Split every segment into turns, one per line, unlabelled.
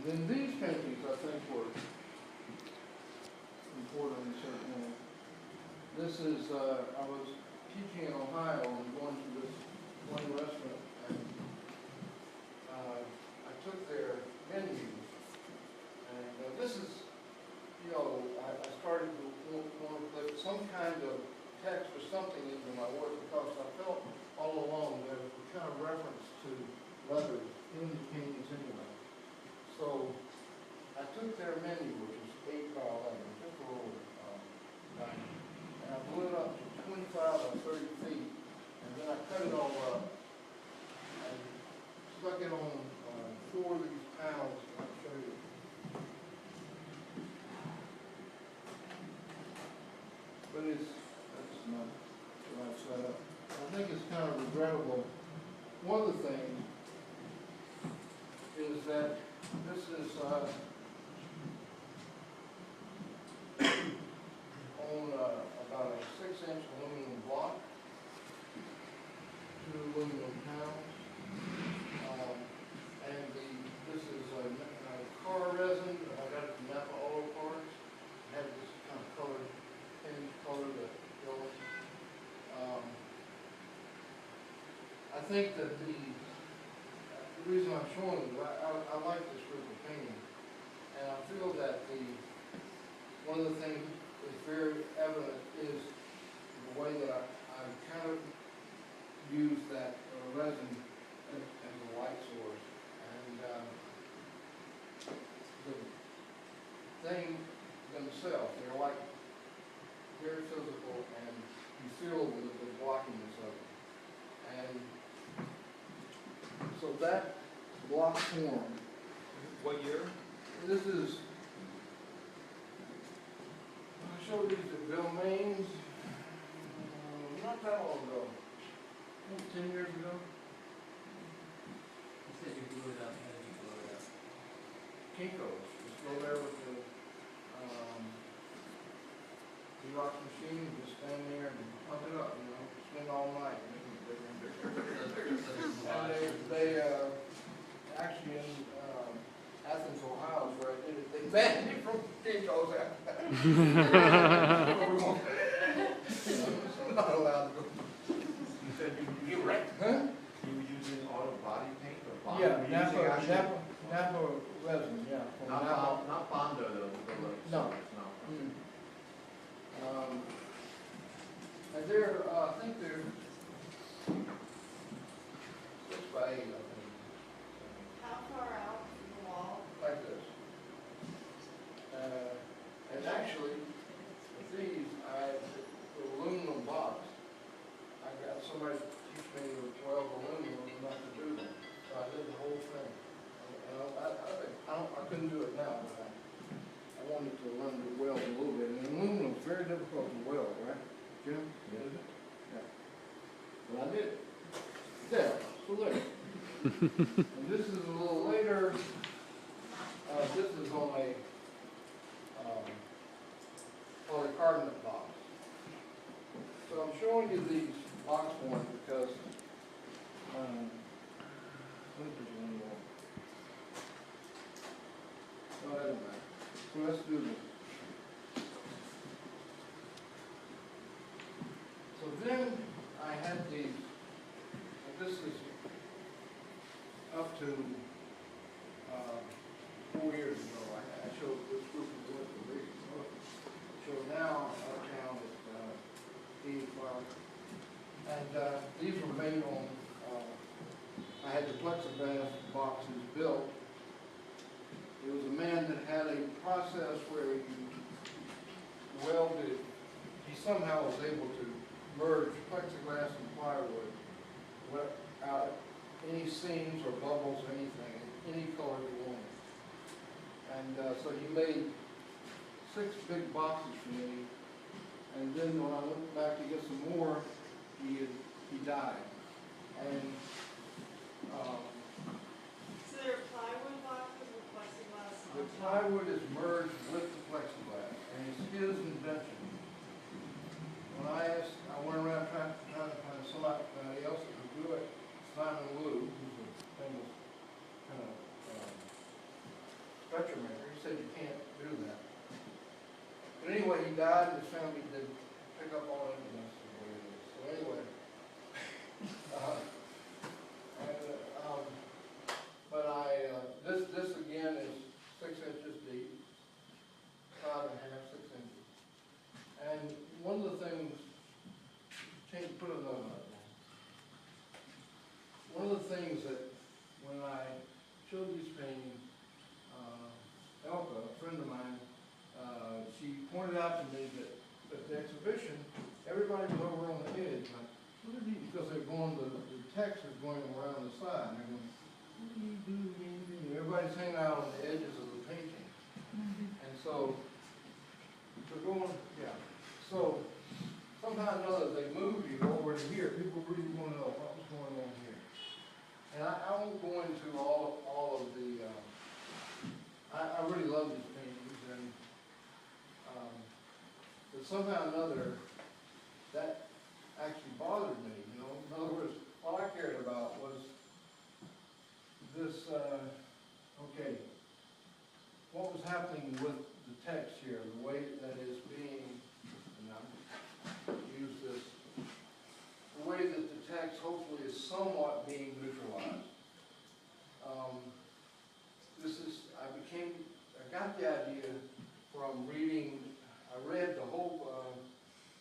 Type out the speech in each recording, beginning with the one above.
then these paintings, I think, were important in a certain way. This is, I was teaching in Ohio and going to this one restaurant, and I took their menu, and this is, you know, I started to want to put some kind of text or something into my work because I felt all along there was a kind of reference to letters in the paintings anyway. So I took their menu, which is 8 by 11, just a little dining, and I blew it up to 25 or 30 feet, and then I cut it all up and stuck it on 4 of these panels. I'll show you. But that's not the right setup. I think it's kind of regrettable. One of the things is that this is on about a 6-inch aluminum block, 2 aluminum panels, and this is car resin. I got it from Napa Auto Parts. It had this kind of colored, tinge color that goes. I think that the reason I'm showing it, I like this group of painting, and I feel that one of the things that's very evident is the way that I kind of use that resin as a light source, and the thing themselves, they're like very physical, and you feel the blockiness of it. And so that block form.
What year?
This is, I showed these at Bill Main's, not that long ago, 10 years ago.
You said you blew it up. How did you blow it up?
Kinko's, just go there with the Xerox machine, just stand there and pump it up, you know, spend all night, making it bigger and bigger. And they actually in Athens, Ohio, is where I did it, they banned me from Kinko's. I'm not allowed to go.
You said you were
Huh?
using auto body paint or bond?
Yeah,
Were you using actual-
Napa resin, yeah. From
Not
Napa.
Not Bondo, though.
No.
No.
Mm. And they're, I think they're 6 by 8, I think,
How far out from the wall?
like this. And actually, with these, the aluminum box, I got somebody to teach me with 12 aluminum not to do that. So I did the whole thing. I couldn't do it now, but I wanted to learn to weld a little bit. And aluminum is very difficult to weld, right, Jim?
Yeah.
Is it? Yeah. But I did it. There, so there. And this is a little later. This is on a polycarbonate box. So I'm showing you these box forms because what is it anymore? No, that doesn't matter. So let's do this. So then I had these, and this is up to 4 years ago. I showed this group of work for these. So now uptown at 85. And these were made on, I had the plexiglass boxes built. It was a man that had a process where you welded, he somehow was able to merge plexiglass and plywood without any seams or bubbles or anything, any color you wanted. And so he made 6 big boxes for me, and then when I went back to get some more, he died. And
So there are plywood boxes with plexiglass
the
on top?
plywood is merged with the plexiglass, and it's his invention. When I went around trying to find somebody else that could do it. Simon Wu, who's a famous kind of stretcher maker, he said you can't do that. But anyway, he died, and his family did pick up all that, and that's the way it is. So anyway, but this again is 6 inches deep, 5.5, 6 inches. And one of the things, put another one up there. One of the things that when I showed these paintings, Elka, a friend of mine, she pointed out to me that at the exhibition, everybody was over on the edge, like, what are these? Because they're going, the text is going around the side, and they're going, what do you do? Everybody's hanging out on the edges of the painting. And so going, yeah. So somehow or another, they moved you over to here. People really want to know what was going on here. And I won't go into all of the, I really love these paintings, and but somehow or another, that actually bothered me, you know. In other words, all I cared about was this, okay, what was happening with the text here, the way that is being, and I'll use this, the way that the text hopefully is somewhat being neutralized. I got the idea from reading, I read the whole,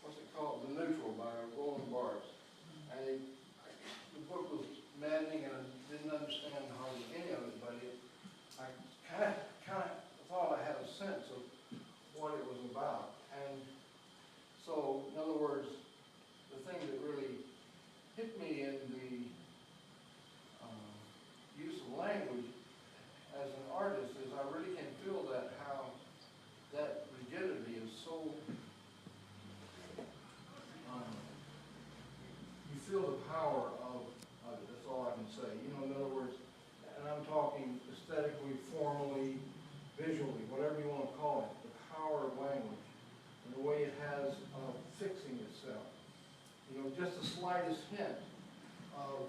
what's it called, The Neutral by Roland Barthes. And the book was maddening, and I didn't understand hardly any of it, but I kind of thought I had a sense of what it was about. And so, in other words, the thing that really hit me in the use of language as an artist is I really can feel that how that rigidity is so, you feel the power of it, that's all I can say. You know, in other words, and I'm talking aesthetically, formally, visually, whatever you want to call it, the power of language and the way it has of fixing itself. You know, just the slightest hint of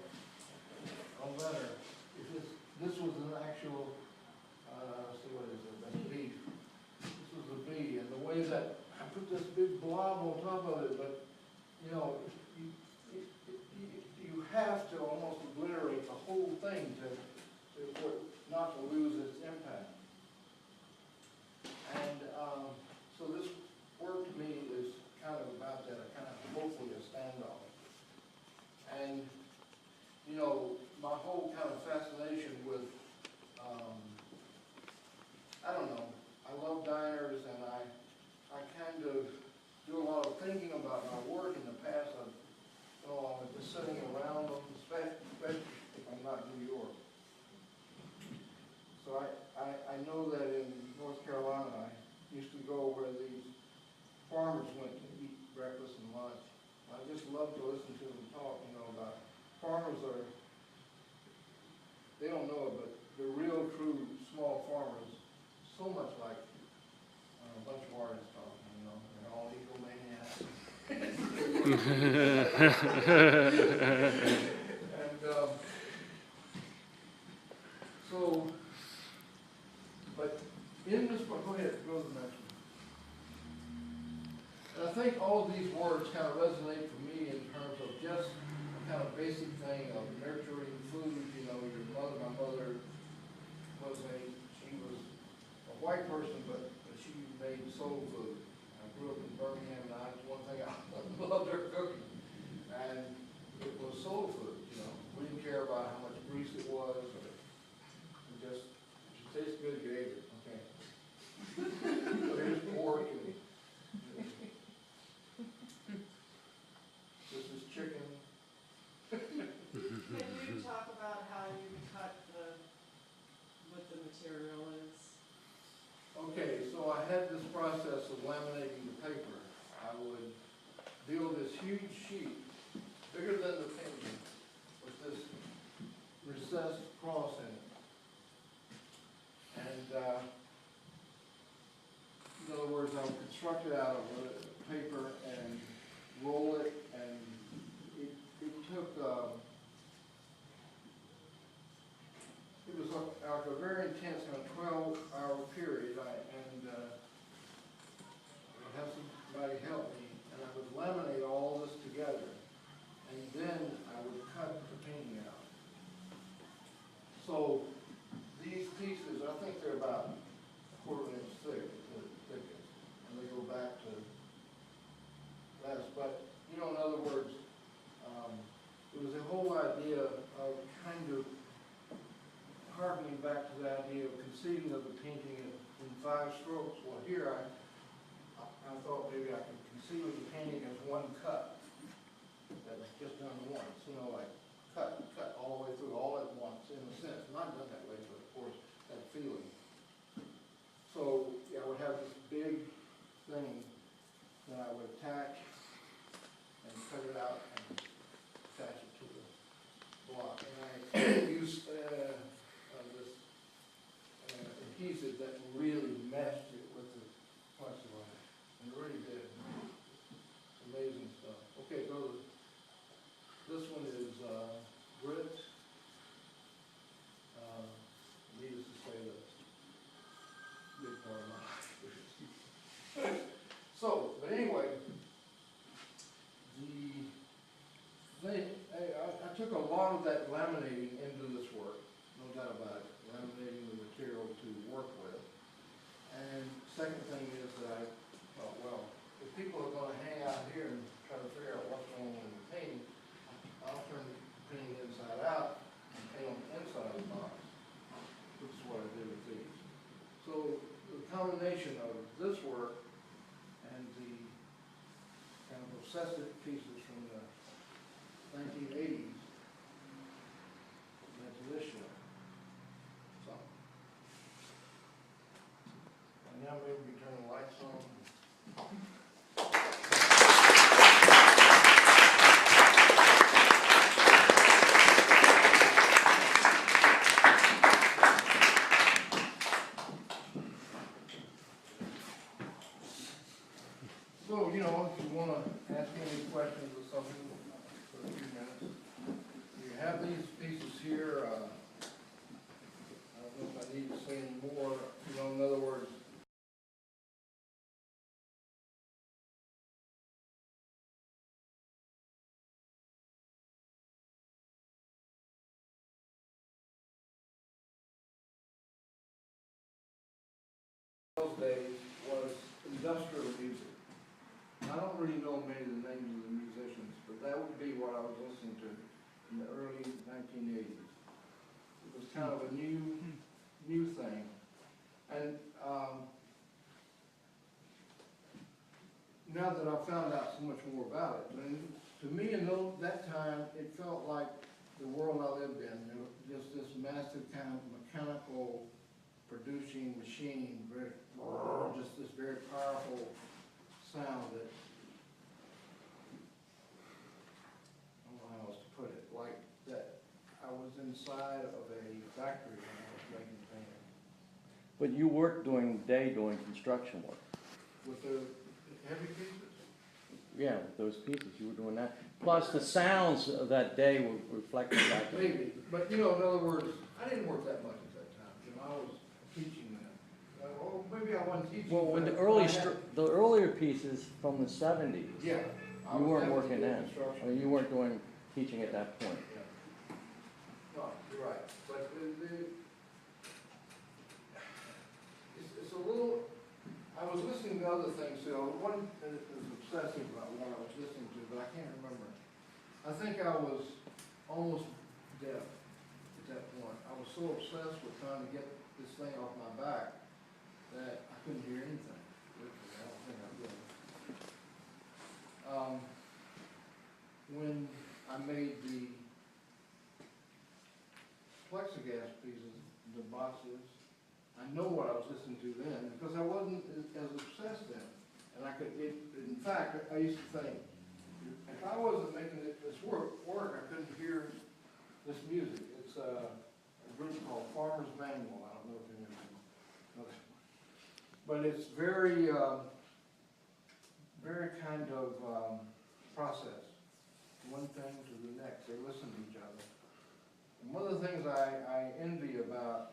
a letter. If this was an actual, let's see, what is it, that's beef. This was a bee, and the way that I put this big blob on top of it, but, you know, you have to almost obliterate the whole thing for it not to lose its impact. And so this work to me is kind of about that, a kind of hopefully a standoff. And, you know, my whole kind of fascination with, I don't know, I love diners, and I kind of do a lot of thinking about my work in the past. I was just sitting around them, especially if I'm not in New York. So I know that in North Carolina, I used to go where these farmers went to eat breakfast and lunch. I just love to listen to them talk, you know, about farmers they don't know it, but the real, true, small farmers, so much like a bunch of artists talking, you know, they're all egomaniacs. And so, but in this book, go ahead, go to the next one. And I think all of these words kind of resonate for me in terms of just a kind of basic thing of nurturing food. You know, my mother was she was a white person, but she made soul food. I grew up in Birmingham, and that's one thing I loved her cooking. And it was soul food, you know. We didn't care about how much grease it was, or it just, if it tastes good, you ate it, okay. So here's pork, and this is chicken.
Can you talk about how you cut what the material is?
Okay, so I had this process of laminating the paper. I would build this huge sheet, bigger than the painting, with this recessed cross in it. And in other words, I would construct it out of paper and roll it, and it took, it was like a very intense, kind of 12-hour period, and I'd have somebody help me, and I would laminate all this together, and then I would cut the painting out. So these pieces, I think they're about a quarter inch thick, the thickest, and they go back to less. But, you know, in other words, it was the whole idea of kind of harkening back to the idea of conceiving of the painting in 5 strokes. Well, here I thought maybe I could conceive of the painting as one cut that's just done once, you know, like cut all the way through, all at once, in a sense. Not done that way, but of course, that feeling. So yeah, I would have this big thing that I would attach and cut it out and attach it to the block. And I used this adhesive that really meshed it with the plexiglass. And it really did. Amazing stuff. Okay, go to this one is grit. Needless to say, the big part of my life. So, but anyway, I took a lot of that laminating into this work, no doubt about it, laminating the material to work with. And second thing is that I thought, well, if people are going to hang out here and try to figure out what's going on in the painting, I'll turn the painting inside out and paint on the inside of the box, which is what I did with these. So the combination of this work and the kind of obsessive pieces from the 1980s led to this show. So, and now maybe we turn the lights on. So, you know, if you want to ask any questions or something for a few minutes, you have these pieces here. I don't know if I need to say any more. You know, in other words, those days was industrial music. I don't really know many of the names of the musicians, but that would be what I was listening to in the early 1980s. It was kind of a new thing. And now that I've found out so much more about it, and to me in that time, it felt like the world I lived in. There was just this massive kind of mechanical producing machine, just this very powerful sound that, I don't know how else to put it, like that I was inside of a factory when I was making painting.
But you worked during the day doing construction work.
With the heavy pieces?
Yeah, with those pieces, you were doing that. Plus, the sounds of that day were reflected back.
Maybe, but you know, in other words, I didn't work that much at that time. You know, I was teaching them. Or maybe I wasn't teaching.
Well, when
but
the earlier pieces from the 70s,
yeah. I
you
was
weren't
having to
working
do
then.
construction.
I mean, you weren't doing teaching at that point.
Yeah. No, you're right, but it's a little, I was listening to other things, so one that was obsessive about what I was listening to, but I can't remember. I think I was almost deaf at that point. I was so obsessed with trying to get this thing off my back that I couldn't hear anything. Literally, I don't think I could. When I made the plexiglass pieces, the boxes, I know what I was listening to then because I wasn't as obsessed then. And I could, in fact, I used to think, if I wasn't making this work, I couldn't hear this music. It's a group called Farmer's Manual. I don't know if you know that. But it's very, very kind of process. One thing to the next. They listen to each other. And one of the things I envy about